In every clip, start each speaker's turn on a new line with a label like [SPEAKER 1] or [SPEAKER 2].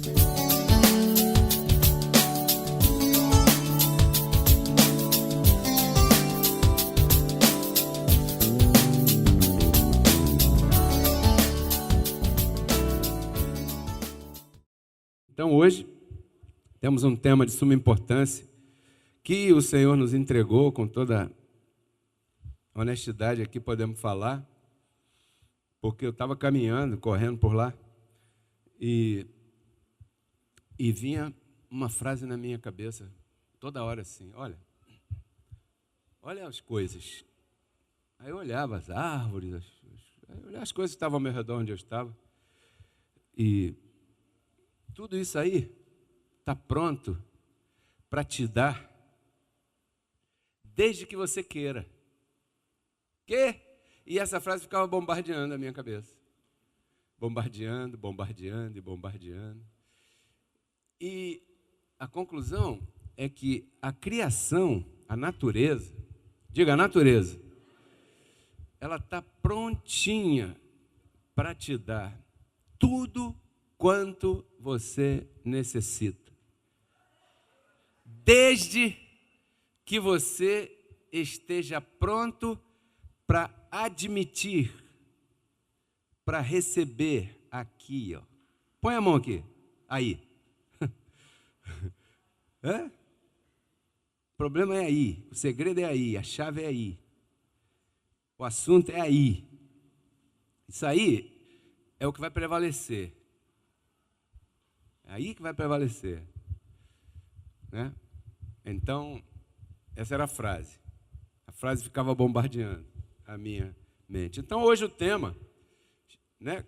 [SPEAKER 1] Então, hoje, temos um tema de suma importância que o Senhor nos entregou com toda honestidade aqui, podemos falar, porque eu estava caminhando, correndo por lá, e vinha uma frase na minha cabeça, toda hora assim, olha as coisas. Aí eu olhava as árvores, as coisas que estavam ao meu redor onde eu estava, e tudo isso aí está pronto para te dar, desde que você queira. Quê? E essa frase ficava bombardeando a minha cabeça. Bombardeando, bombardeando e bombardeando. E a conclusão é que a criação, a natureza, diga a natureza, ela está prontinha para te dar tudo quanto você necessita. Desde que você esteja pronto para admitir, para receber aqui, ó. Põe a mão aqui, aí. O problema é aí, o segredo é aí, a chave é aí. O assunto é aí. Isso aí é o que vai prevalecer. É aí que vai prevalecer. Né? Então, essa era a frase. A frase ficava bombardeando a minha mente. Então, hoje o tema, né?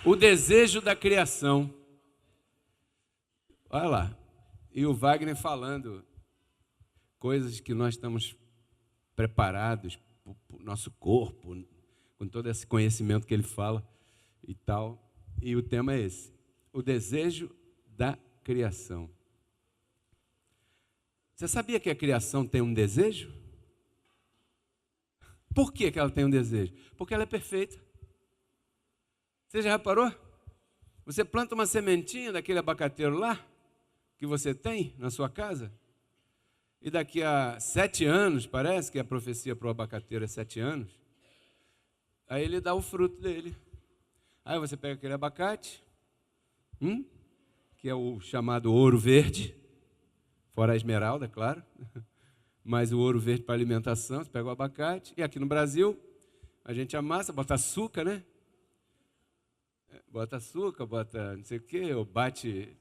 [SPEAKER 1] O desejo da criação. Olha lá. E o Wagner falando coisas que nós estamos preparados para o nosso corpo, com todo esse conhecimento que ele fala e tal. E o tema é esse. O desejo da criação. Você sabia que a criação tem um desejo? Por que ela tem um desejo? Porque ela é perfeita. Você já reparou? Você planta uma sementinha daquele abacateiro lá, que você tem na sua casa, e daqui a 7 anos, parece que a profecia para o abacateiro é 7 anos, aí ele dá o fruto dele. Aí você pega aquele abacate, que é o chamado ouro verde, fora a esmeralda, claro, mas o ouro verde para alimentação, você pega o abacate, e aqui no Brasil, a gente amassa, bota açúcar, né? Bota açúcar, bota não sei o quê, ou bate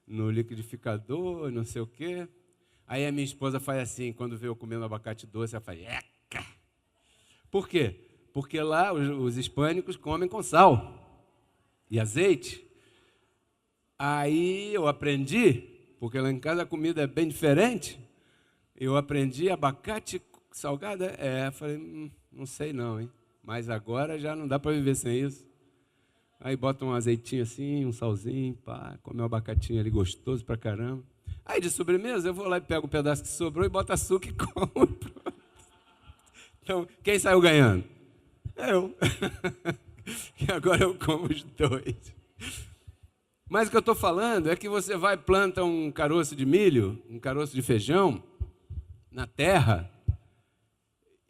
[SPEAKER 1] no liquidificador, não sei o quê. Aí a minha esposa faz assim, quando vê eu comendo abacate doce, ela faz, eca! Por quê? Porque lá os hispânicos comem com sal e azeite. Aí eu aprendi, porque lá em casa a comida é bem diferente, eu aprendi abacate salgado, falei, não sei não, hein? Mas agora já não dá para viver sem isso. Aí bota um azeitinho assim, um salzinho, pá, come um abacatinho ali gostoso pra caramba. Aí de sobremesa eu vou lá e pego o pedaço que sobrou e boto açúcar e como. Pronto. Então, quem saiu ganhando? Eu. E agora eu como os dois. Mas o que eu estou falando é que você vai e planta um caroço de milho, um caroço de feijão, na terra,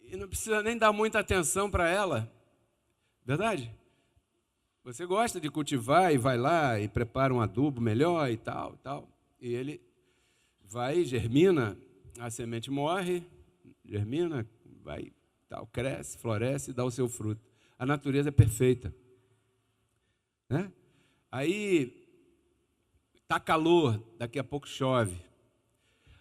[SPEAKER 1] e não precisa nem dar muita atenção para ela. Verdade? Você gosta de cultivar e vai lá e prepara um adubo melhor e tal, e ele vai, germina, a semente morre, germina, vai, tal, cresce, floresce e dá o seu fruto. A natureza é perfeita. Né? Aí está calor, daqui a pouco chove.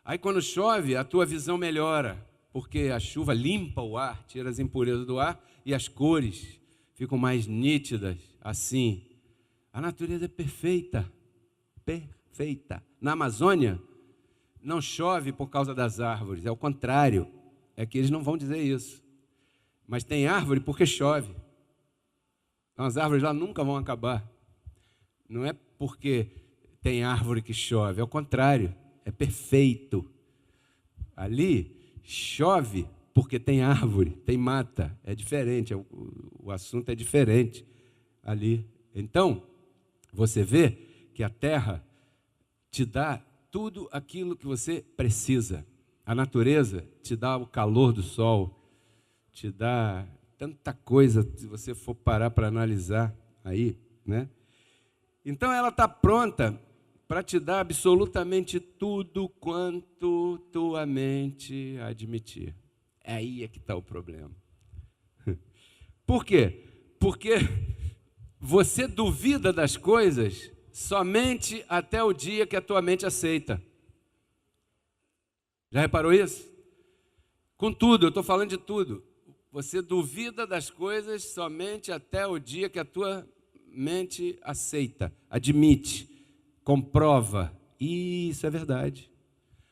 [SPEAKER 1] Aí quando chove, a tua visão melhora, porque a chuva limpa o ar, tira as impurezas do ar e as cores ficam mais nítidas, assim. A natureza é perfeita, perfeita. Na Amazônia, não chove por causa das árvores, é o contrário, é que eles não vão dizer isso. Mas tem árvore porque chove. Então as árvores lá nunca vão acabar. Não é porque tem árvore que chove, é o contrário, é perfeito. Ali chove porque tem árvore, tem mata, é diferente, o assunto é diferente ali. Então, você vê que a terra te dá tudo aquilo que você precisa. A natureza te dá o calor do sol, te dá tanta coisa, se você for parar para analisar aí, né? Então ela está pronta para te dar absolutamente tudo quanto tua mente admitir. Aí é que está o problema. Por quê? Porque você duvida das coisas somente até o dia que a tua mente aceita. Já reparou isso? Com tudo, eu estou falando de tudo. Você duvida das coisas somente até o dia que a tua mente aceita, admite, comprova. Isso é verdade.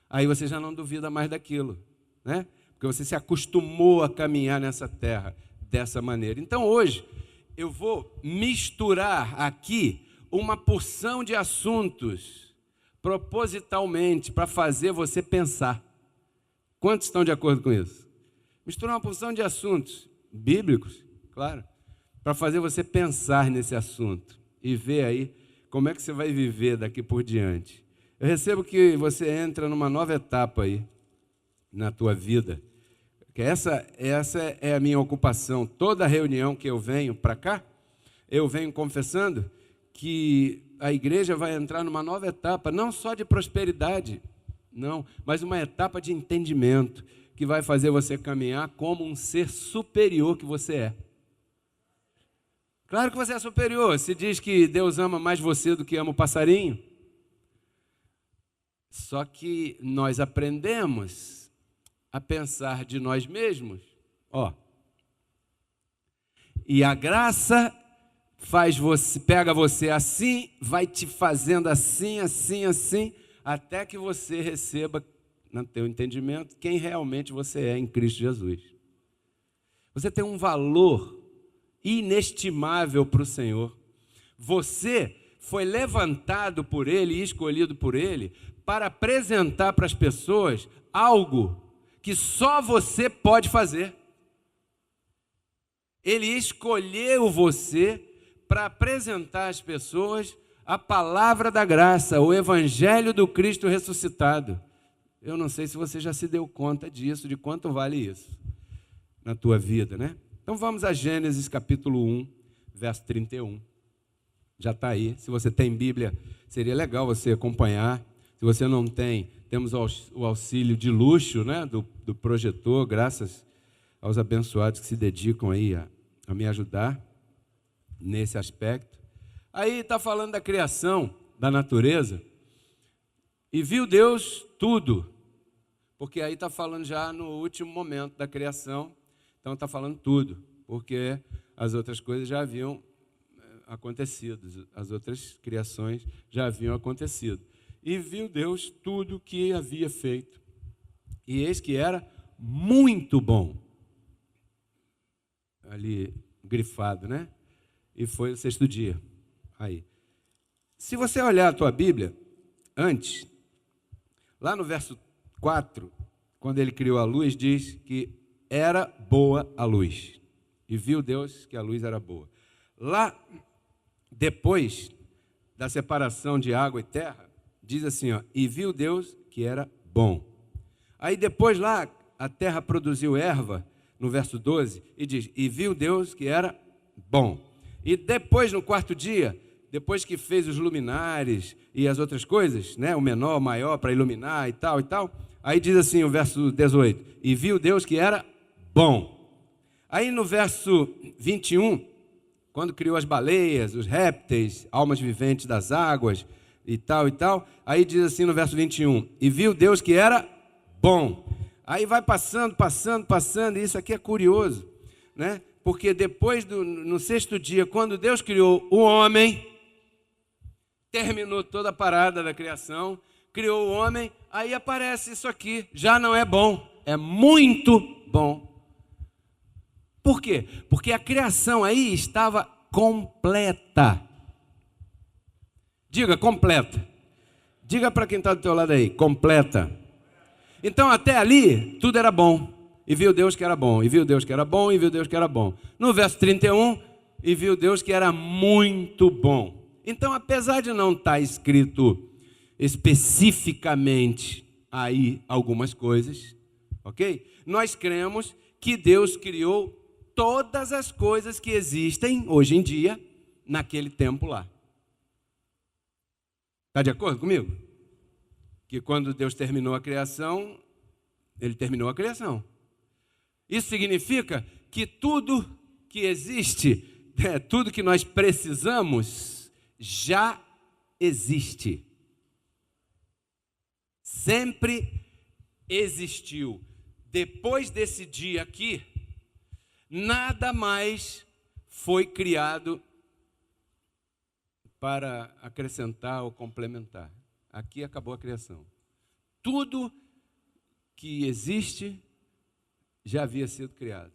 [SPEAKER 1] Aí você já não duvida mais daquilo, né? Porque você se acostumou a caminhar nessa terra dessa maneira. Então hoje eu vou misturar aqui uma porção de assuntos propositalmente para fazer você pensar. Quantos estão de acordo com isso? Misturar uma porção de assuntos bíblicos, claro, para fazer você pensar nesse assunto e ver aí como é que você vai viver daqui por diante. Eu recebo que você entra numa nova etapa aí na tua vida. Que essa é a minha ocupação. Toda reunião que eu venho para cá, eu venho confessando que a igreja vai entrar numa nova etapa, não só de prosperidade, não, mas uma etapa de entendimento, que vai fazer você caminhar como um ser superior que você é. Claro que você é superior. Se diz que Deus ama mais você do que ama o passarinho. Só que nós aprendemos a pensar de nós mesmos, e a graça pega você assim, vai te fazendo assim, assim, assim, até que você receba, no teu entendimento, quem realmente você é em Cristo Jesus. Você tem um valor inestimável para o Senhor. Você foi levantado por Ele e escolhido por Ele para apresentar para as pessoas algo que só você pode fazer. Ele escolheu você para apresentar às pessoas a palavra da graça, o evangelho do Cristo ressuscitado. Eu não sei se você já se deu conta disso, de quanto vale isso na tua vida, né? Então vamos a Gênesis capítulo 1, verso 31. Já está aí. Se você tem Bíblia, seria legal você acompanhar. Se você não tem, temos o auxílio de luxo, né, do projetor, graças aos abençoados que se dedicam aí a me ajudar nesse aspecto. Aí está falando da criação, da natureza, e viu Deus tudo, porque aí está falando já no último momento da criação, então está falando tudo, porque as outras coisas já haviam acontecido, as outras criações já haviam acontecido. E viu Deus tudo que havia feito, e eis que era muito bom. Ali, grifado, né? E foi o sexto dia. Aí. Se você olhar a tua Bíblia, antes, lá no verso 4, quando ele criou a luz, diz que era boa a luz. E viu Deus que a luz era boa. Lá, depois da separação de água e terra, diz assim, e viu Deus que era bom. Aí depois lá, a terra produziu erva, no verso 12, e diz, e viu Deus que era bom. E depois, no quarto dia, depois que fez os luminares e as outras coisas, né, o menor, o maior, para iluminar e tal, aí diz assim o verso 18, e viu Deus que era bom. Aí no verso 21, quando criou as baleias, os répteis, almas viventes das águas e tal, aí diz assim no verso 21, e viu Deus que era bom. Aí vai passando, e isso aqui é curioso, né? Porque depois, no sexto dia, quando Deus criou o homem, terminou toda a parada da criação, criou o homem, aí aparece isso aqui, já não é bom, é muito bom. Por quê? Porque a criação aí estava completa. Diga, completa. Diga para quem está do teu lado aí, completa. Então, até ali, tudo era bom. E viu Deus que era bom, e viu Deus que era bom, e viu Deus que era bom. No verso 31, e viu Deus que era muito bom. Então, apesar de não estar escrito especificamente aí algumas coisas, ok? Nós cremos que Deus criou todas as coisas que existem hoje em dia naquele tempo lá. Está de acordo comigo? Que quando Deus terminou a criação, Ele terminou a criação. Isso significa que tudo que existe, tudo que nós precisamos, já existe. Sempre existiu. Depois desse dia aqui, nada mais foi criado para acrescentar ou complementar. Aqui acabou a criação. Tudo que existe já havia sido criado.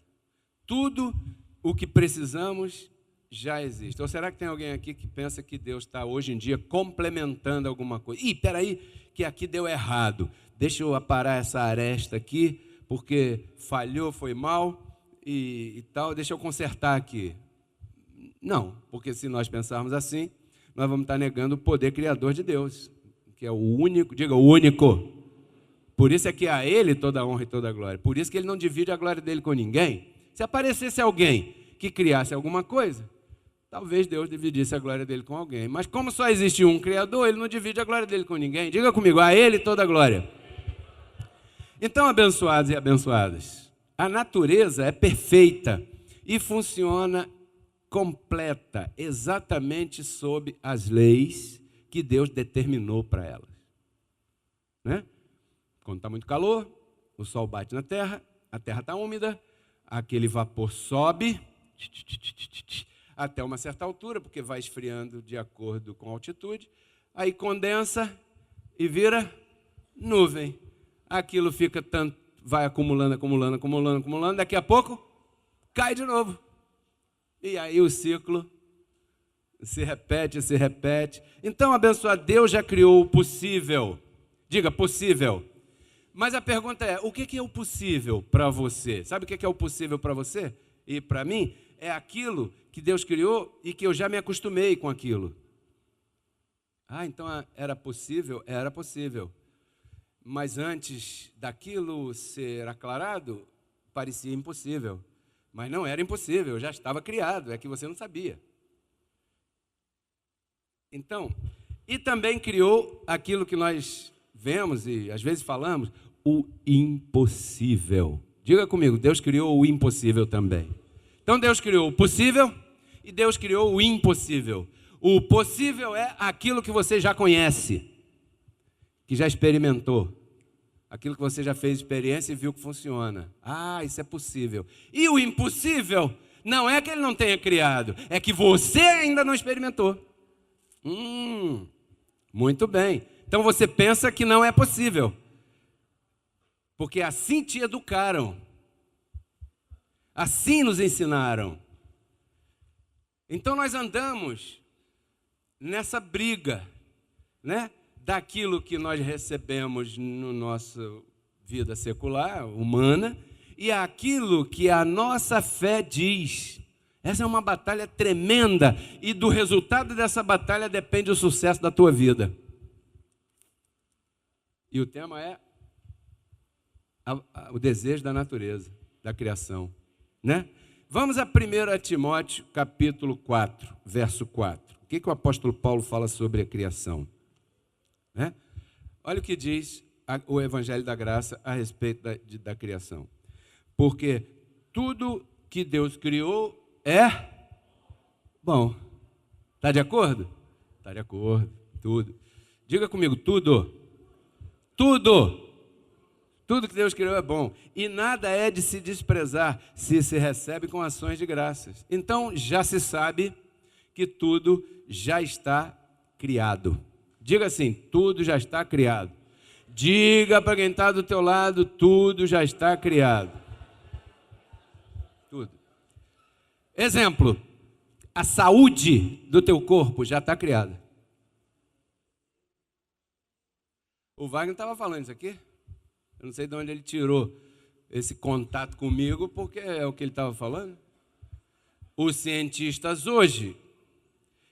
[SPEAKER 1] Tudo o que precisamos já existe. Ou será que tem alguém aqui que pensa que Deus está hoje em dia complementando alguma coisa? Ih, peraí, que aqui deu errado. Deixa eu aparar essa aresta aqui, porque falhou, foi mal e tal. Deixa eu consertar aqui. Não, porque se nós pensarmos assim, nós vamos estar negando o poder criador de Deus, que é o único, diga o único. Por isso é que a Ele toda a honra e toda a glória. Por isso que Ele não divide a glória dele com ninguém. Se aparecesse alguém que criasse alguma coisa, talvez Deus dividisse a glória dele com alguém. Mas como só existe um Criador, Ele não divide a glória dele com ninguém. Diga comigo, a Ele toda a glória. Então, abençoados e abençoadas, a natureza é perfeita e funciona completa, exatamente sob as leis que Deus determinou para elas. Né? Quando está muito calor, o sol bate na terra, a terra está úmida, aquele vapor sobe até uma certa altura, porque vai esfriando de acordo com a altitude, aí condensa e vira nuvem. Aquilo fica tanto, vai acumulando, daqui a pouco cai de novo. E aí o ciclo se repete. Então, abençoado, Deus já criou o possível. Diga, possível. Mas a pergunta é, o que é o possível para você? Sabe o que é o possível para você e para mim? É aquilo que Deus criou e que eu já me acostumei com aquilo. Ah, então era possível? Era possível. Mas antes daquilo ser aclarado, parecia impossível. Mas não era impossível, já estava criado, é que você não sabia. Então, e também criou aquilo que nós vemos e às vezes falamos, o impossível. Diga comigo, Deus criou o impossível também. Então Deus criou o possível e Deus criou o impossível. O possível é aquilo que você já conhece, que já experimentou. Aquilo que você já fez experiência e viu que funciona. Ah, isso é possível. E o impossível não é que ele não tenha criado, é que você ainda não experimentou. Muito bem. Então você pensa que não é possível. Porque assim te educaram. Assim nos ensinaram. Então nós andamos nessa briga, né? Daquilo que nós recebemos na nossa vida secular, humana, e aquilo que a nossa fé diz. Essa é uma batalha tremenda, e do resultado dessa batalha depende o sucesso da tua vida. E o tema é o desejo da natureza, da criação. Né? Vamos a 1 Timóteo, capítulo 4, verso 4. O que o apóstolo Paulo fala sobre a criação? Né? Olha o que diz o Evangelho da Graça a respeito da criação. Porque tudo que Deus criou é bom. Está de acordo? Está de acordo. Tudo. Diga comigo, tudo. Tudo. Tudo que Deus criou é bom. E nada é de se desprezar se se recebe com ações de graças. Então já se sabe que tudo já está criado. Diga assim, tudo já está criado. Diga para quem está do teu lado, tudo já está criado. Tudo. Exemplo, a saúde do teu corpo já está criada. O Wagner estava falando isso aqui. Eu não sei de onde ele tirou esse contato comigo, porque é o que ele estava falando. Os cientistas hoje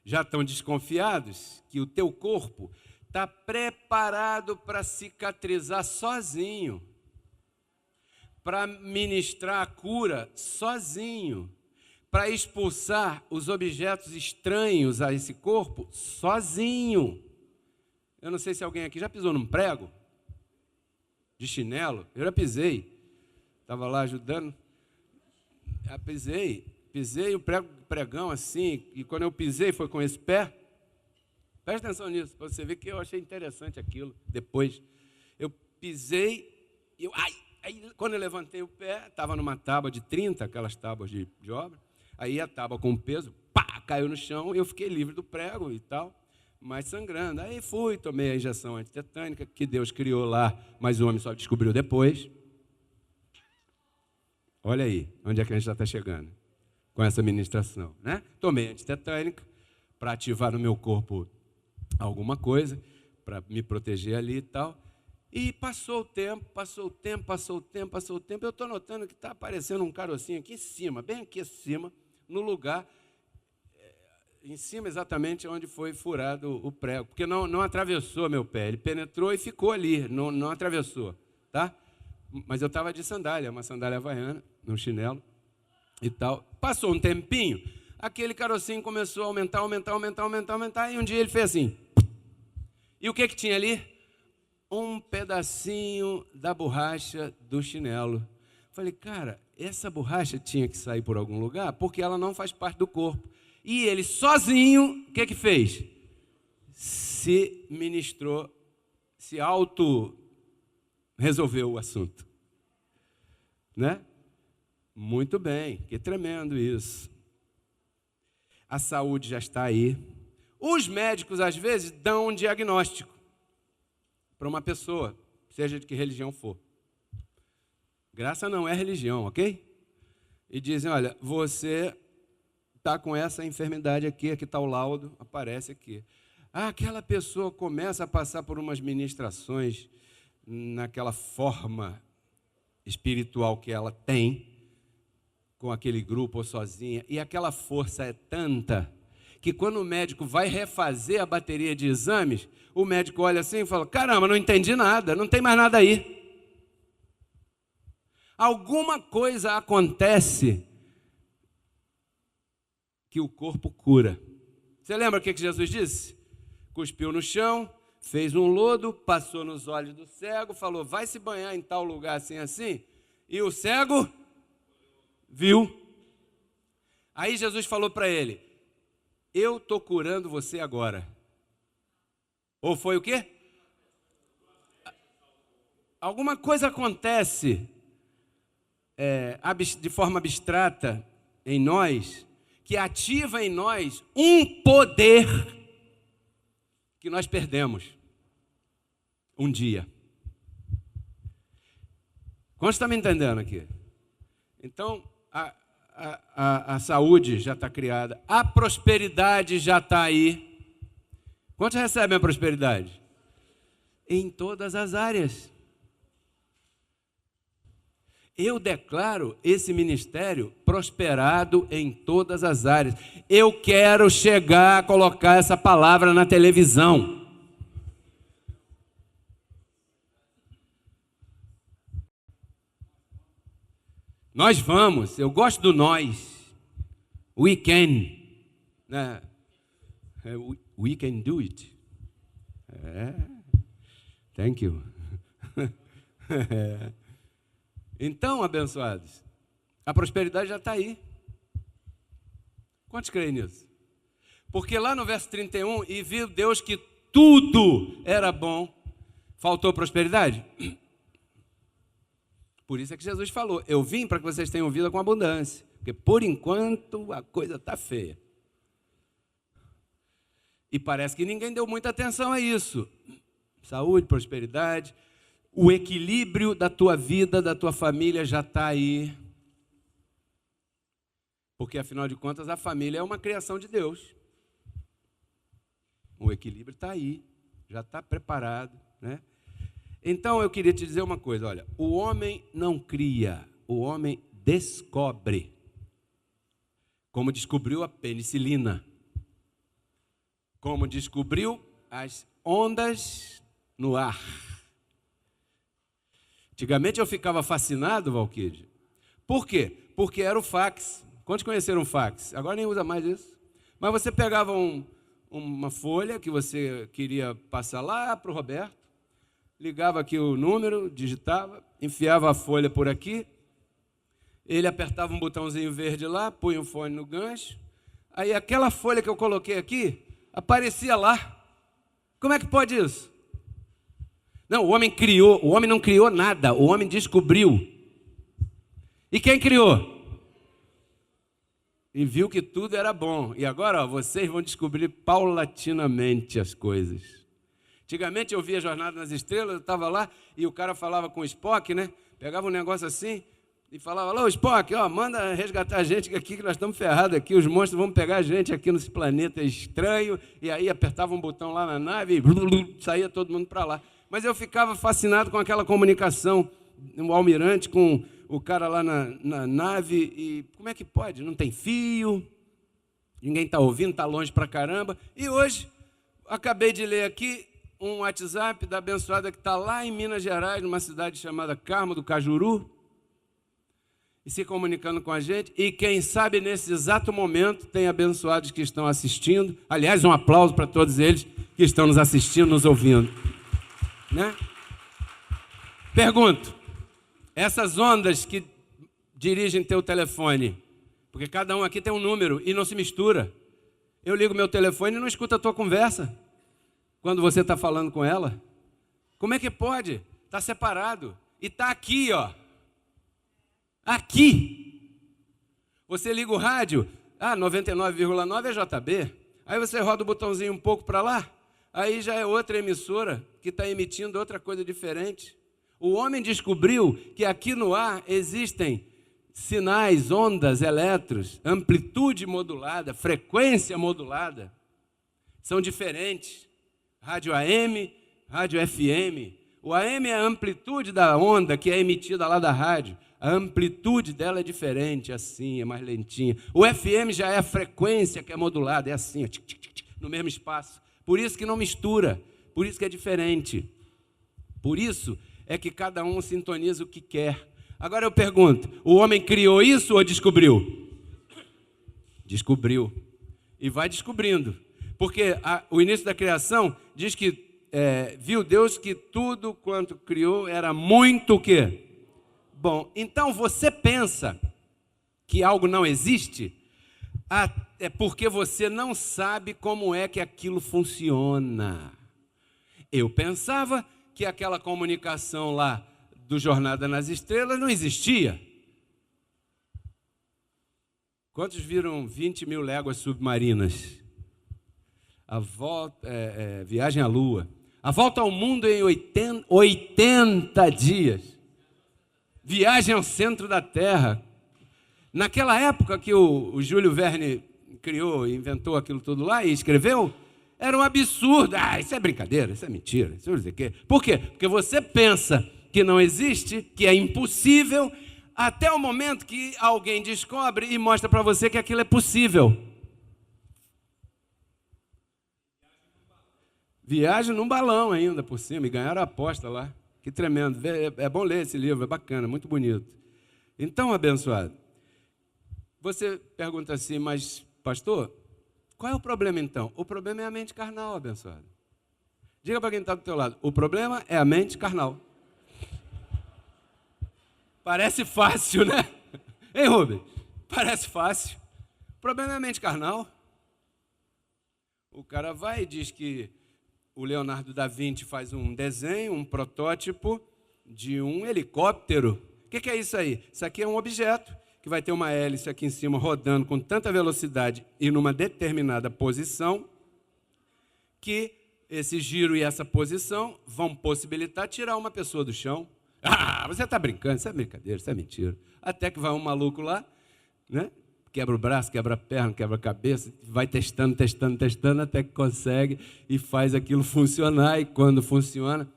[SPEAKER 1] já estão desconfiados que o teu corpo está preparado para cicatrizar sozinho, para ministrar a cura sozinho, para expulsar os objetos estranhos a esse corpo sozinho. Eu não sei se alguém aqui já pisou num prego de chinelo. Eu já pisei. Estava lá ajudando. Já pisei o pregão assim, e quando eu pisei foi com esse pé. Presta atenção nisso, para você ver que eu achei interessante aquilo. Depois, eu pisei, aí quando eu levantei o pé, estava numa tábua de 30, aquelas tábuas de obra, aí a tábua com peso, caiu no chão, e eu fiquei livre do prego e tal, mas sangrando. Aí tomei a injeção antitetânica, que Deus criou lá, mas o homem só descobriu depois. Olha aí, onde é que a gente já está chegando com essa ministração, né? Tomei antitetânica para ativar no meu corpo alguma coisa, para me proteger ali e tal. E passou o tempo, eu estou notando que está aparecendo um carocinho aqui em cima, bem aqui acima, no lugar, em cima exatamente onde foi furado o prego, porque não atravessou meu pé, ele penetrou e ficou ali, não atravessou, tá? Mas eu estava de sandália, uma sandália havaiana, num chinelo e tal. Passou um tempinho, aquele carocinho começou a aumentar, e um dia ele fez assim. E o que tinha ali? Um pedacinho da borracha do chinelo. Falei, cara, essa borracha tinha que sair por algum lugar, porque ela não faz parte do corpo. E ele sozinho, o que fez? Se ministrou, se resolveu o assunto. Né? Muito bem, que tremendo isso. A saúde já está aí. Os médicos, às vezes, dão um diagnóstico para uma pessoa, seja de que religião for. Graça não é religião, ok? E dizem, olha, você está com essa enfermidade aqui está o laudo, aparece aqui. Aquela pessoa começa a passar por umas ministrações naquela forma espiritual que ela tem, com aquele grupo ou sozinha, e aquela força é tanta que quando o médico vai refazer a bateria de exames, o médico olha assim e fala, caramba, não entendi nada, não tem mais nada aí. Alguma coisa acontece que o corpo cura. Você lembra o que Jesus disse? Cuspiu no chão, fez um lodo, passou nos olhos do cego, falou, vai se banhar em tal lugar assim, e o cego viu. Aí Jesus falou para ele, eu estou curando você agora. Ou foi o quê? Alguma coisa acontece de forma abstrata em nós, que ativa em nós um poder que nós perdemos um dia. Quantos estão me entendendo aqui? Então, a saúde já está criada, a prosperidade já está aí. Quantos recebem a prosperidade? Em todas as áreas. Eu declaro esse ministério prosperado em todas as áreas. Eu quero chegar a colocar essa palavra na televisão. Nós vamos, eu gosto do nós. We can. Né? We can do it. Thank you. Então, abençoados, a prosperidade já está aí. Quantos creem nisso? Porque lá no verso 31, e viu Deus que tudo era bom, faltou prosperidade? Por isso é que Jesus falou, eu vim para que vocês tenham vida com abundância, porque por enquanto a coisa está feia. E parece que ninguém deu muita atenção a isso. Saúde, prosperidade, o equilíbrio da tua vida, da tua família já está aí. Porque, afinal de contas, a família é uma criação de Deus. O equilíbrio está aí, já está preparado, né? Então, eu queria te dizer uma coisa, olha, o homem não cria, o homem descobre. Como descobriu a penicilina. como descobriu as ondas no ar. Antigamente eu ficava fascinado, Valquíria. Por quê? Porque era o fax. Quantos conheceram o fax? Agora nem usa mais isso. Mas você pegava uma folha que você queria passar lá para o Roberto, ligava aqui o número, digitava, enfiava a folha por aqui, ele apertava um botãozinho verde lá, punha o fone no gancho, aí aquela folha que eu coloquei aqui, aparecia lá. Como é que pode isso? Não, o homem não criou nada, o homem descobriu. E quem criou? E viu que tudo era bom. E agora, vocês vão descobrir paulatinamente as coisas. Antigamente eu via Jornada nas Estrelas, eu estava lá e o cara falava com o Spock, né? Pegava um negócio assim e falava: alô, Spock, manda resgatar a gente aqui que nós estamos ferrados aqui, os monstros vão pegar a gente aqui nesse planeta estranho. E aí apertava um botão lá na nave e saía todo mundo para lá. Mas eu ficava fascinado com aquela comunicação, o almirante com o cara lá na nave, e como é que pode? Não tem fio, ninguém está ouvindo, está longe pra caramba. E hoje, acabei de ler aqui um WhatsApp da abençoada que está lá em Minas Gerais, numa cidade chamada Carmo do Cajuru, e se comunicando com a gente, e quem sabe nesse exato momento tem abençoados que estão assistindo. Aliás, um aplauso para todos eles que estão nos assistindo, nos ouvindo. Né? Pergunto, essas ondas que dirigem teu telefone, porque cada um aqui tem um número e não se mistura. Eu ligo meu telefone e não escuto a tua conversa quando você está falando com ela. Como é que pode? Está separado. E está aqui, ó. Aqui. Você liga o rádio, 99,9 é JB. Aí você roda o botãozinho um pouco para lá, aí já é outra emissora que está emitindo outra coisa diferente. O homem descobriu que aqui no ar existem sinais, ondas, elétrons, amplitude modulada, frequência modulada. São diferentes. Rádio AM, rádio FM. O AM é a amplitude da onda que é emitida lá da rádio. A amplitude dela é diferente, assim, é mais lentinha. O FM já é a frequência que é modulada, é assim, ó, no mesmo espaço. Por isso que não mistura, por isso que é diferente. Por isso é que cada um sintoniza o que quer. Agora eu pergunto, o homem criou isso ou descobriu? Descobriu. E vai descobrindo. Porque o início da criação diz que viu Deus que tudo quanto criou era muito o quê? Bom, então você pensa que algo não existe, é porque você não sabe como é que aquilo funciona. Eu pensava que aquela comunicação lá do Jornada nas Estrelas não existia. Quantos viram 20 mil léguas submarinas? A volta, viagem à Lua. A volta ao mundo em 80 dias. Viagem ao centro da Terra. Naquela época que o Júlio Verne criou, inventou aquilo tudo lá e escreveu, era um absurdo. Isso é brincadeira, isso é mentira. Isso não sei o quê. Por quê? Porque você pensa que não existe, que é impossível, até o momento que alguém descobre e mostra para você que aquilo é possível. Viagem num balão ainda por cima, e ganharam a aposta lá. Que tremendo. É bom ler esse livro, é bacana, muito bonito. Então, abençoado, você pergunta assim, mas, pastor, qual é o problema então? O problema é a mente carnal, abençoado. Diga para quem está do teu lado, o problema é a mente carnal. Parece fácil, né? Hein, Rubens? Parece fácil. O problema é a mente carnal. O cara vai e diz que o Leonardo da Vinci faz um desenho, um protótipo de um helicóptero. O que é isso aí? Isso aqui é um objeto que vai ter uma hélice aqui em cima rodando com tanta velocidade e numa determinada posição que esse giro e essa posição vão possibilitar tirar uma pessoa do chão. Você está brincando, isso é brincadeira, isso é mentira. Até que vai um maluco lá, né? Quebra o braço, quebra a perna, quebra a cabeça, vai testando, até que consegue e faz aquilo funcionar. E quando funciona,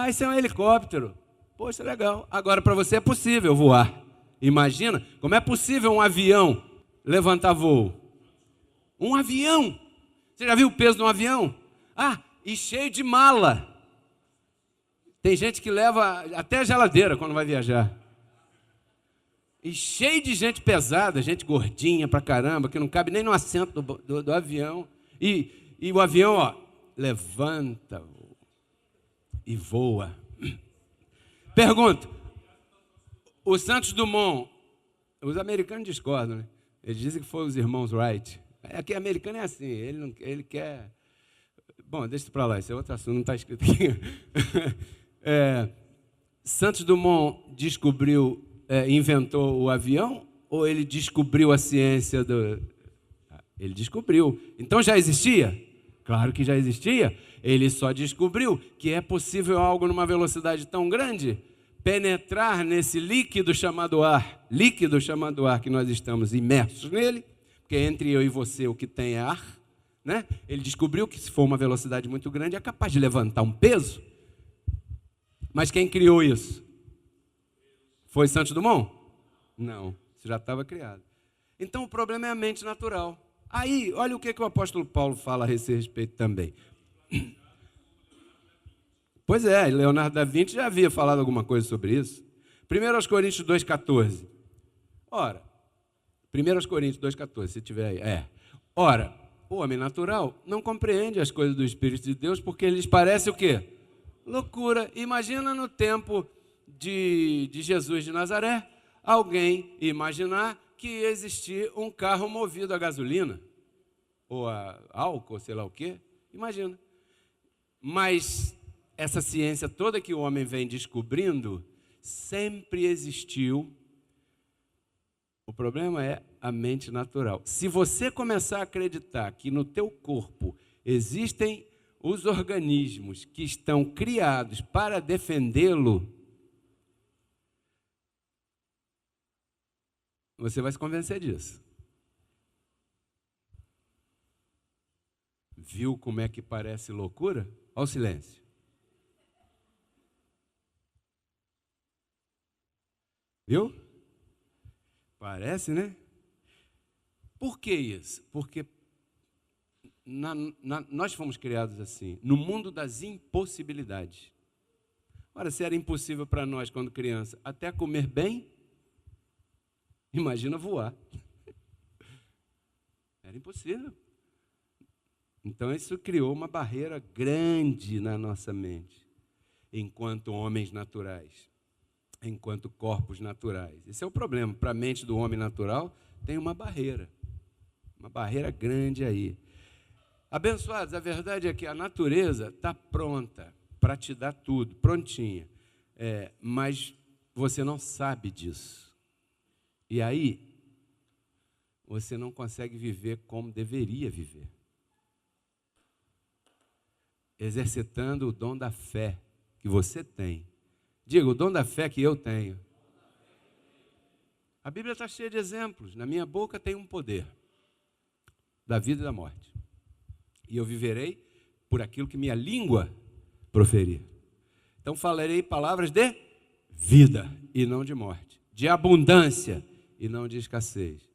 [SPEAKER 1] isso é um helicóptero. Poxa, legal. Agora, para você é possível voar. Imagina como é possível um avião levantar voo. Um avião. Você já viu o peso de um avião? Ah, e cheio de mala. Tem gente que leva até a geladeira quando vai viajar. E cheio de gente pesada, gente gordinha pra caramba, que não cabe nem no assento do avião. E o avião, ó, levanta e voa. Pergunto, o Santos Dumont, os americanos discordam, né? Eles dizem que foram os irmãos Wright. Aqui americano é assim, ele quer... Bom, deixa isso para lá, esse é outro assunto, não está escrito aqui. Santos Dumont inventou o avião ou ele descobriu a ciência do... Ele descobriu. Então já existia? Claro que já existia. Ele só descobriu que é possível algo numa velocidade tão grande penetrar nesse líquido chamado ar que nós estamos imersos nele, porque entre eu e você o que tem é ar, né? Ele descobriu que se for uma velocidade muito grande é capaz de levantar um peso. Mas quem criou isso? Foi Santos Dumont? Não, isso já estava criado. Então o problema é a mente natural. Aí, olha o que o apóstolo Paulo fala a esse respeito também. Pois é, Leonardo da Vinci já havia falado alguma coisa sobre isso. 1 Coríntios 2,14. Ora, 1 Coríntios 2,14, se tiver aí. Ora, o homem natural não compreende as coisas do Espírito de Deus porque lhes parece o quê? Loucura. Imagina no tempo de Jesus de Nazaré, alguém imaginar que ia existir um carro movido a gasolina, ou a álcool, sei lá o quê. Imagina. Mas essa ciência toda que o homem vem descobrindo, sempre existiu. O problema é a mente natural. Se você começar a acreditar que no teu corpo existem os organismos que estão criados para defendê-lo, você vai se convencer disso. Viu como é que parece loucura? Olha o silêncio. Viu? Parece, né? Por que isso? Porque nós fomos criados assim, no mundo das impossibilidades. Ora, se era impossível para nós, quando criança, até comer bem, imagina voar. Era impossível. Então, isso criou uma barreira grande na nossa mente, enquanto homens naturais, enquanto corpos naturais. Esse é o problema. Para a mente do homem natural, tem uma barreira grande aí. Abençoados, a verdade é que a natureza está pronta para te dar tudo, prontinha, mas você não sabe disso. E aí, você não consegue viver como deveria viver. Exercitando o dom da fé que você tem. Diga, o dom da fé que eu tenho. A Bíblia está cheia de exemplos. Na minha boca tem um poder da vida e da morte. E eu viverei por aquilo que minha língua proferir. Então falarei palavras de vida e não de morte. De abundância e não de escassez.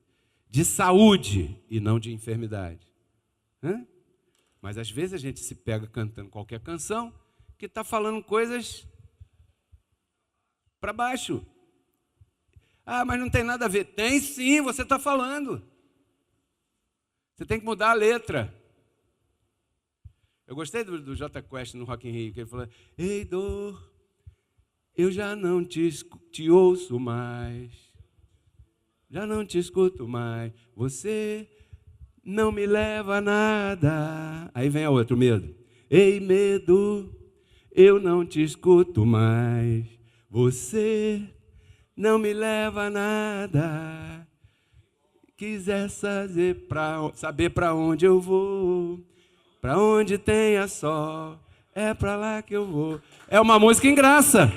[SPEAKER 1] De saúde e não de enfermidade. Mas às vezes a gente se pega cantando qualquer canção que está falando coisas para baixo. Ah, mas não tem nada a ver. Tem sim, você está falando. Você tem que mudar a letra. Eu gostei do J Quest no Rock in Rio, que ele falou: ei, dor, eu já não te ouço mais. Já não te escuto mais. Você não me leva a nada. Aí vem a outra, o medo. Ei, medo, eu não te escuto mais. Você não me leva a nada. Quiser saber para onde eu vou, para onde tenha sol, é para lá que eu vou. É uma música em graça.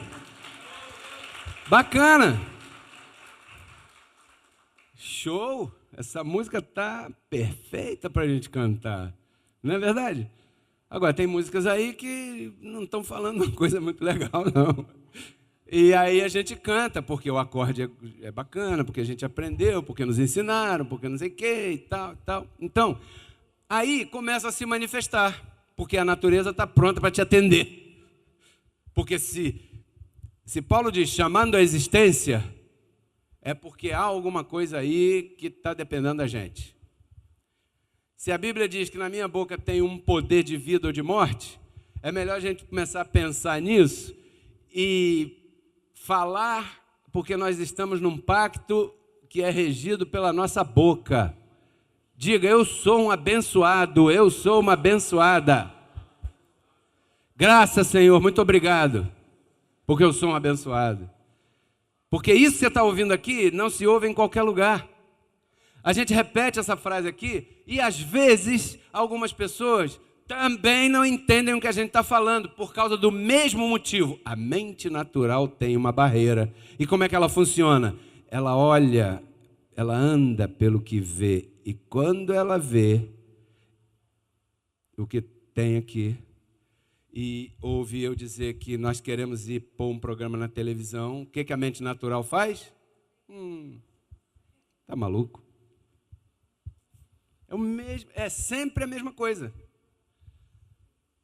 [SPEAKER 1] Bacana. Show. Essa música está perfeita para a gente cantar. Não é verdade? Agora, tem músicas aí que não estão falando uma coisa muito legal, não. E aí a gente canta, porque o acorde é bacana, porque a gente aprendeu, porque nos ensinaram, porque não sei o quê e tal, tal. Então, Aí começa a se manifestar, porque a natureza está pronta para te atender. Porque se Paulo diz chamando a existência, é porque há alguma coisa aí que está dependendo da gente. Se a Bíblia diz que na minha boca tem um poder de vida ou de morte, é melhor a gente começar a pensar nisso e falar, porque nós estamos num pacto que é regido pela nossa boca. Diga, eu sou um abençoado, eu sou uma abençoada. Graças, Senhor, muito obrigado, porque eu sou um abençoado. Porque isso que você está ouvindo aqui não se ouve em qualquer lugar. A gente repete essa frase aqui e às vezes algumas pessoas também não entendem o que a gente está falando por causa do mesmo motivo. A mente natural tem uma barreira. E como é que ela funciona? Ela olha, ela anda pelo que vê. E quando ela vê o que tem aqui, e ouve eu dizer que nós queremos ir pôr um programa na televisão, o que a mente natural faz? Tá maluco? É sempre a mesma coisa.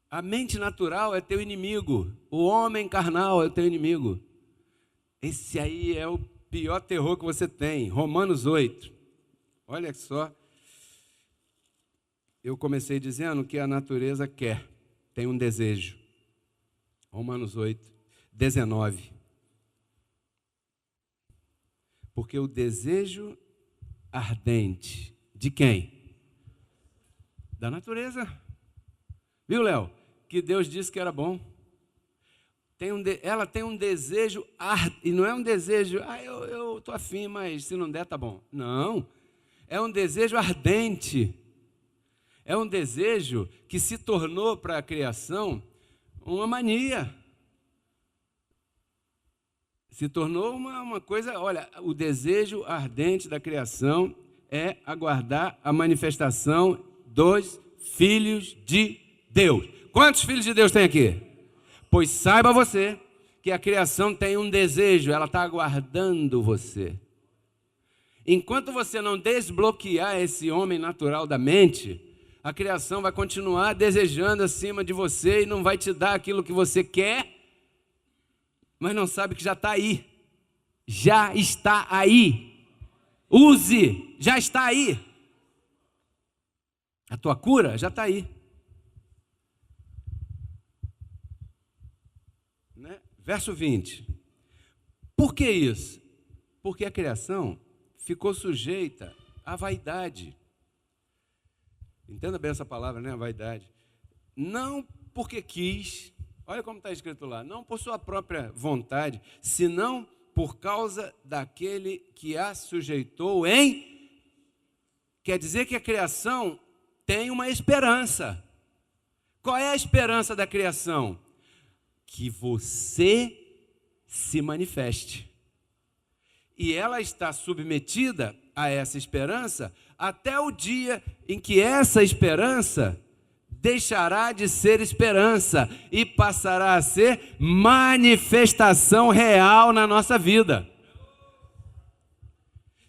[SPEAKER 1] A mente natural é teu inimigo. O homem carnal é teu inimigo. Esse aí é o pior terror que você tem. Romanos 8. Olha só. Eu comecei dizendo que a natureza quer. Tem um desejo. Romanos 8, 19. Porque o desejo ardente de quem? Da natureza. Viu, Léo? Que Deus disse que era bom. Ela tem um desejo ardente. E não é um desejo, eu estou afim, mas se não der, tá bom. Não. É um desejo ardente. É um desejo que se tornou para a criação uma mania. Se tornou uma coisa, olha, o desejo ardente da criação é aguardar a manifestação dos filhos de Deus. Quantos filhos de Deus tem aqui? Pois saiba você que a criação tem um desejo, ela está aguardando você. Enquanto você não desbloquear esse homem natural da mente, a criação vai continuar desejando acima de você e não vai te dar aquilo que você quer, mas não sabe que já está aí. Já está aí. Use, já está aí. A tua cura já está aí. Né? Verso 20. Por que isso? Porque a criação ficou sujeita à vaidade. Entenda bem essa palavra, né? A vaidade. Não porque quis, olha como está escrito lá, não por sua própria vontade, senão por causa daquele que a sujeitou em... Quer dizer que a criação tem uma esperança. Qual é a esperança da criação? Que você se manifeste. E ela está submetida a essa esperança até o dia em que essa esperança deixará de ser esperança e passará a ser manifestação real na nossa vida.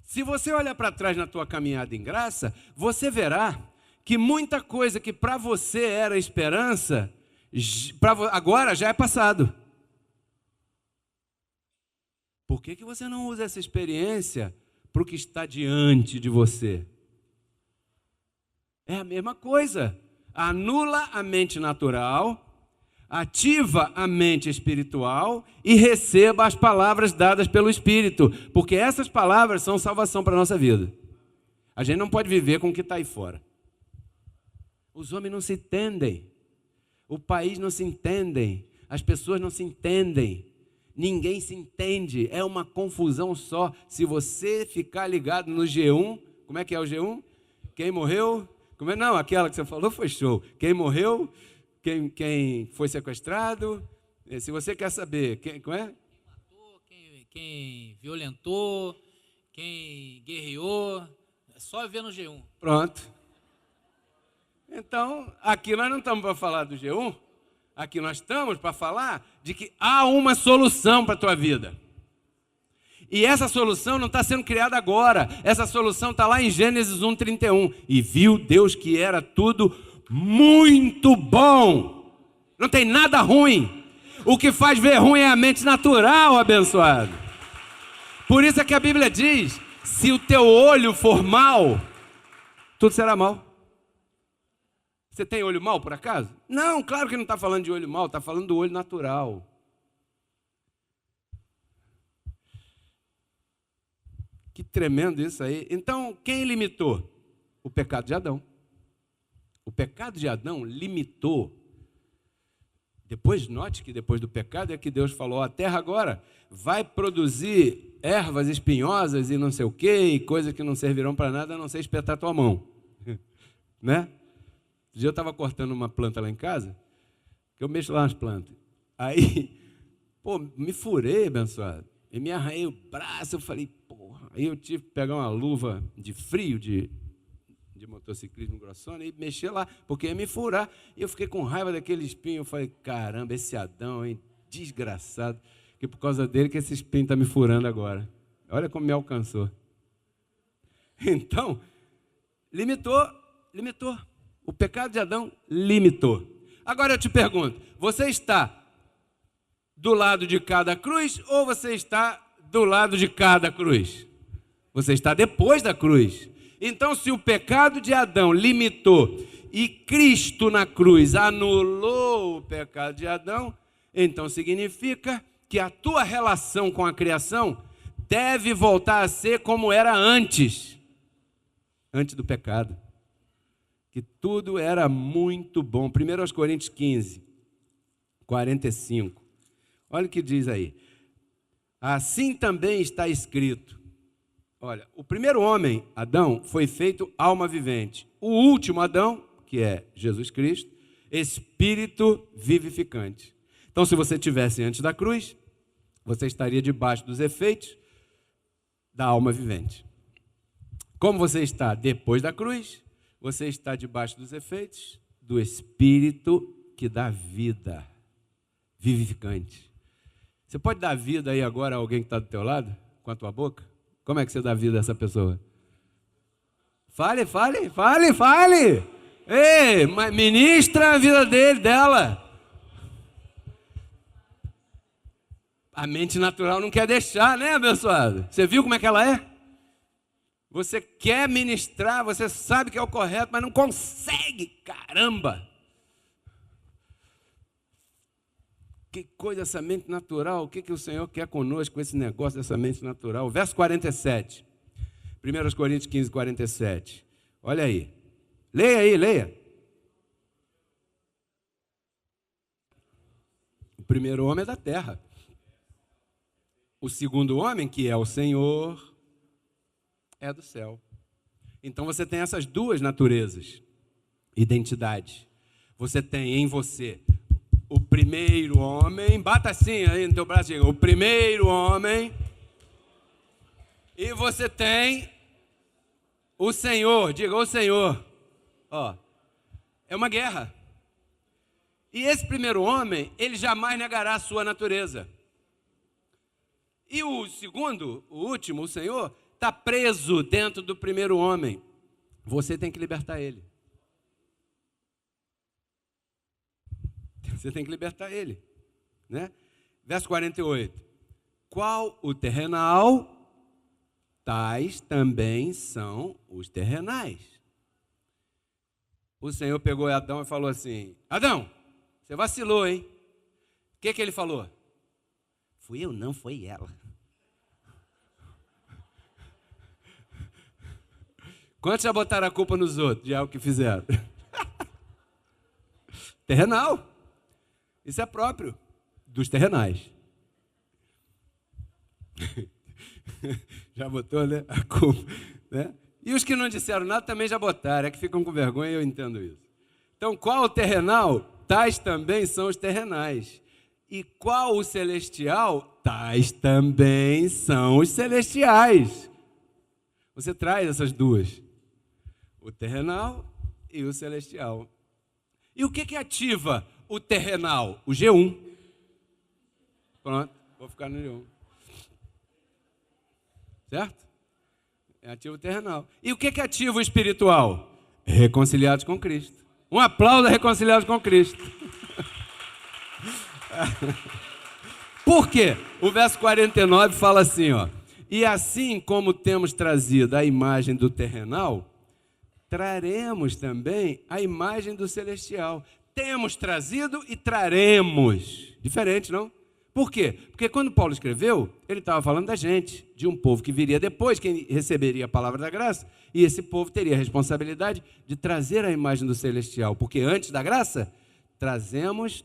[SPEAKER 1] Se você olhar para trás na tua caminhada em graça, você verá que muita coisa que para você era esperança, agora já é passado. Por que você não usa essa experiência para o que está diante de você? É a mesma coisa. Anula a mente natural, ativa a mente espiritual e receba as palavras dadas pelo Espírito, porque essas palavras são salvação para a nossa vida. A gente não pode viver com o que está aí fora. Os homens não se entendem, o país não se entende, as pessoas não se entendem, ninguém se entende, é uma confusão só. Se você ficar ligado no G1, como é que é o G1? Quem morreu? Não, aquela que você falou foi show. Quem morreu, quem foi sequestrado. Se você quer saber, quem matou, quem violentou, quem guerreou, é só ver no G1. Pronto. Então, aqui nós não estamos para falar do G1, aqui nós estamos para falar de que há uma solução para a tua vida. E essa solução não está sendo criada agora. Essa solução está lá em Gênesis 1:31. E viu Deus que era tudo muito bom. Não tem nada ruim. O que faz ver ruim é a mente natural, abençoado. Por isso é que a Bíblia diz, se o teu olho for mau, tudo será mau. Você tem olho mau, por acaso? Não, claro que não está falando de olho mau, está falando do olho natural. Que tremendo isso aí. Então, quem limitou? O pecado de Adão. O pecado de Adão limitou. Depois, note que depois do pecado é que Deus falou, a terra agora vai produzir ervas espinhosas e não sei o quê, e coisas que não servirão para nada, a não ser espetar tua mão. Né? Um dia eu estava cortando uma planta lá em casa, que eu mexo lá nas plantas. Aí, me furei, abençoado. E me arranhei o braço, eu falei, porra. Aí eu tive que pegar uma luva de frio, de motociclismo grossona, e mexer lá, porque ia me furar. E eu fiquei com raiva daquele espinho. Eu falei, caramba, esse Adão, hein, desgraçado, que por causa dele que esse espinho está me furando agora. Olha como me alcançou. Então, limitou. O pecado de Adão limitou. Agora eu te pergunto, você está do lado de cada cruz ou você está do lado de cada cruz? Você está depois da cruz. Então, se o pecado de Adão limitou e Cristo na cruz anulou o pecado de Adão, então significa que a tua relação com a criação deve voltar a ser como era antes do pecado. Que tudo era muito bom. 1 Coríntios 15, 45. Olha o que diz aí. Assim também está escrito. Olha, o primeiro homem, Adão, foi feito alma vivente. O último Adão, que é Jesus Cristo, espírito vivificante. Então, se você estivesse antes da cruz, você estaria debaixo dos efeitos da alma vivente. Como você está depois da cruz, você está debaixo dos efeitos do espírito que dá vida, vivificante. Você pode dar vida aí agora a alguém que está do teu lado, com a tua boca? Como é que você dá vida a essa pessoa? Fale. Ei, ministra a vida dela. A mente natural não quer deixar, né, abençoado? Você viu como é que ela é? Você quer ministrar, você sabe que é o correto, mas não consegue, caramba. Que coisa essa mente natural, o que o Senhor quer conosco com esse negócio dessa mente natural? Verso 47, 1 Coríntios 15, 47. Olha aí. Leia. O primeiro homem é da terra. O segundo homem, que é o Senhor, é do céu. Então você tem essas duas naturezas, identidade. Você tem em você o primeiro homem, bata assim aí no teu braço, o primeiro homem, e você tem o Senhor, diga o Senhor. Ó, é uma guerra. E esse primeiro homem, ele jamais negará a sua natureza. E o segundo, o último, o Senhor, está preso dentro do primeiro homem. Você tem que libertar ele. Você tem que libertar ele, né? Verso 48. Qual o terrenal, tais também são os terrenais. O Senhor pegou Adão e falou assim, Adão, você vacilou, hein? O que ele falou? Fui eu não, foi ela. Quantos já botaram a culpa nos outros de algo que fizeram? Terrenal. Isso é próprio dos terrenais. Já botou, né? A culpa, né? E os que não disseram nada também já botaram, é que ficam com vergonha, eu entendo isso. Então, qual o terrenal? Tais também são os terrenais. E qual o celestial? Tais também são os celestiais. Você traz essas duas. O terrenal e o celestial. E o que ativa o terrenal? O G1. Pronto, vou ficar no G1. certo? É ativo terrenal. E o que é ativo espiritual? Reconciliados com Cristo. Um aplauso a reconciliados com Cristo. Por quê? O verso 49 fala assim, ó. E assim como temos trazido a imagem do terrenal, traremos também a imagem do celestial. Temos trazido e traremos. Diferente, não? Por quê? Porque quando Paulo escreveu, ele estava falando da gente, de um povo que viria depois, que receberia a palavra da graça, e esse povo teria a responsabilidade de trazer a imagem do celestial, porque antes da graça,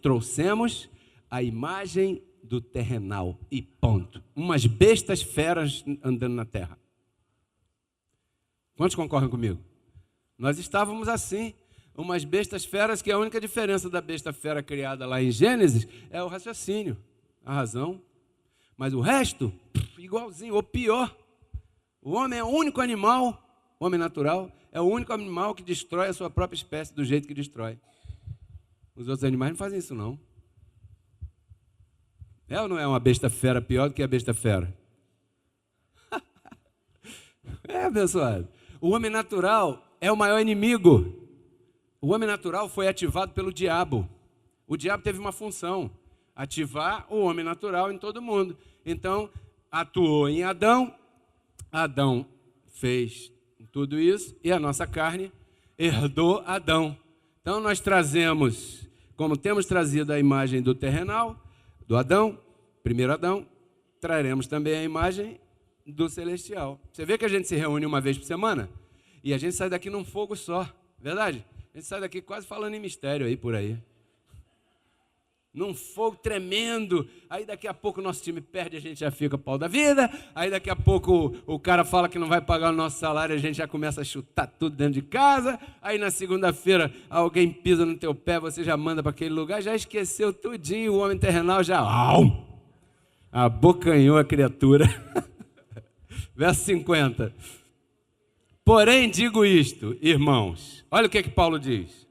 [SPEAKER 1] trouxemos a imagem do terrenal, e ponto. Umas bestas feras andando na terra. Quantos concordam comigo? Nós estávamos assim, umas bestas feras, que a única diferença da besta fera criada lá em Gênesis é o raciocínio, a razão, mas o resto, igualzinho, ou pior. O homem é o único animal, o homem natural, é o único animal que destrói a sua própria espécie do jeito que destrói. Os outros animais não fazem isso, não. É ou não é uma besta fera pior do que a besta fera? É, abençoado. O homem natural é o maior inimigo. O homem natural foi ativado pelo diabo. O diabo teve uma função: ativar o homem natural em todo mundo. Então, atuou em Adão, Adão fez tudo isso, e a nossa carne herdou Adão. Então, nós trazemos, como temos trazido a imagem do terrenal, do Adão, primeiro Adão, traremos também a imagem do celestial. Você vê que a gente se reúne uma vez por semana, e a gente sai daqui num fogo só, verdade? A gente sai daqui quase falando em mistério aí, por aí. Num fogo tremendo, aí daqui a pouco o nosso time perde, a gente já fica pau da vida, aí daqui a pouco o cara fala que não vai pagar o nosso salário, a gente já começa a chutar tudo dentro de casa, aí na segunda-feira alguém pisa no teu pé, você já manda para aquele lugar, já esqueceu tudinho, o homem terrenal já abocanhou a criatura. Verso 50. Porém digo isto, irmãos, olha o que Paulo diz: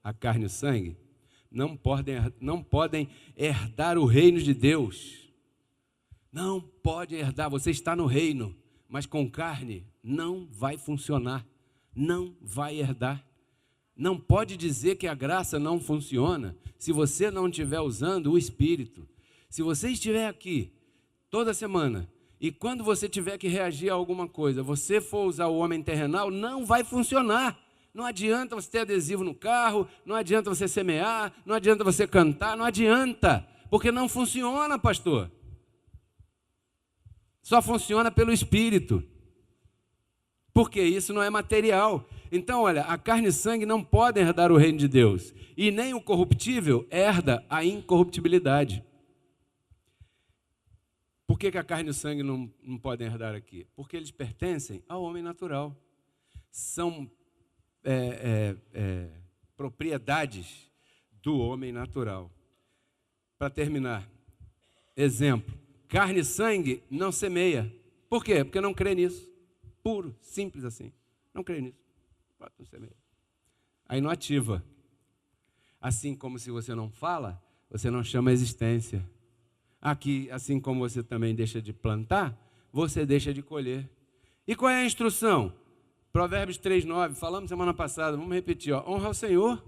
[SPEAKER 1] a carne e o sangue não podem herdar o reino de Deus. Não pode herdar. Você está no reino, mas com carne não vai funcionar. Não vai herdar. Não pode dizer que a graça não funciona se você não estiver usando o Espírito. Se você estiver aqui toda semana e quando você tiver que reagir a alguma coisa, você for usar o homem terrenal, não vai funcionar. Não adianta você ter adesivo no carro, não adianta você semear, não adianta você cantar, não adianta, porque não funciona, pastor. Só funciona pelo Espírito, porque isso não é material. Então, olha, a carne e sangue não podem herdar o reino de Deus, e nem o corruptível herda a incorruptibilidade. Por que a carne e o sangue não podem herdar aqui? Porque eles pertencem ao homem natural. São propriedades do homem natural. Para terminar, exemplo: carne e sangue não semeia. Por quê? Porque não crê nisso. Puro, simples assim. Não crê nisso. Não semeia. Aí não ativa. Assim como se você não fala, você não chama a existência. Aqui, assim como você também deixa de plantar, você deixa de colher. E qual é a instrução? Provérbios 3:9, falamos semana passada, vamos repetir, ó. Honra ao Senhor.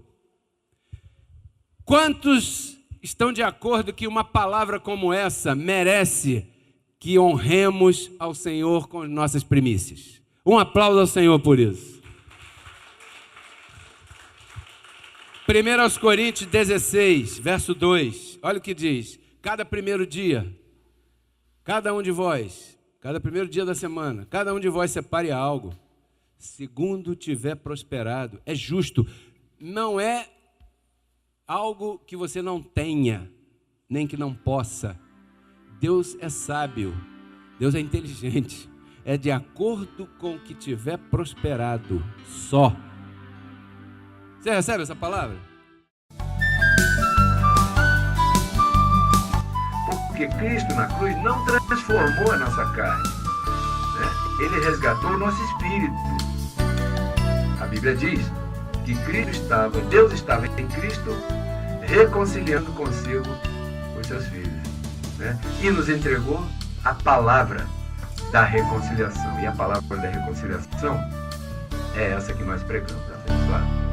[SPEAKER 1] Quantos estão de acordo que uma palavra como essa merece que honremos ao Senhor com nossas primícias? Um aplauso ao Senhor por isso. 1 Coríntios 16, verso 2, olha o que diz: cada primeiro dia, cada um de vós, cada primeiro dia da semana, cada um de vós separe algo, segundo tiver prosperado. É justo, não é algo que você não tenha, nem que não possa. Deus é sábio, Deus é inteligente, é de acordo com o que tiver prosperado, só. Você recebe essa palavra?
[SPEAKER 2] Porque Cristo na cruz não transformou a nossa carne, né? Ele resgatou o nosso espírito. A Bíblia diz que Deus estava em Cristo reconciliando consigo os seus filhos, né? E nos entregou a palavra da reconciliação. E a palavra da reconciliação é essa que nós pregamos, abençoado.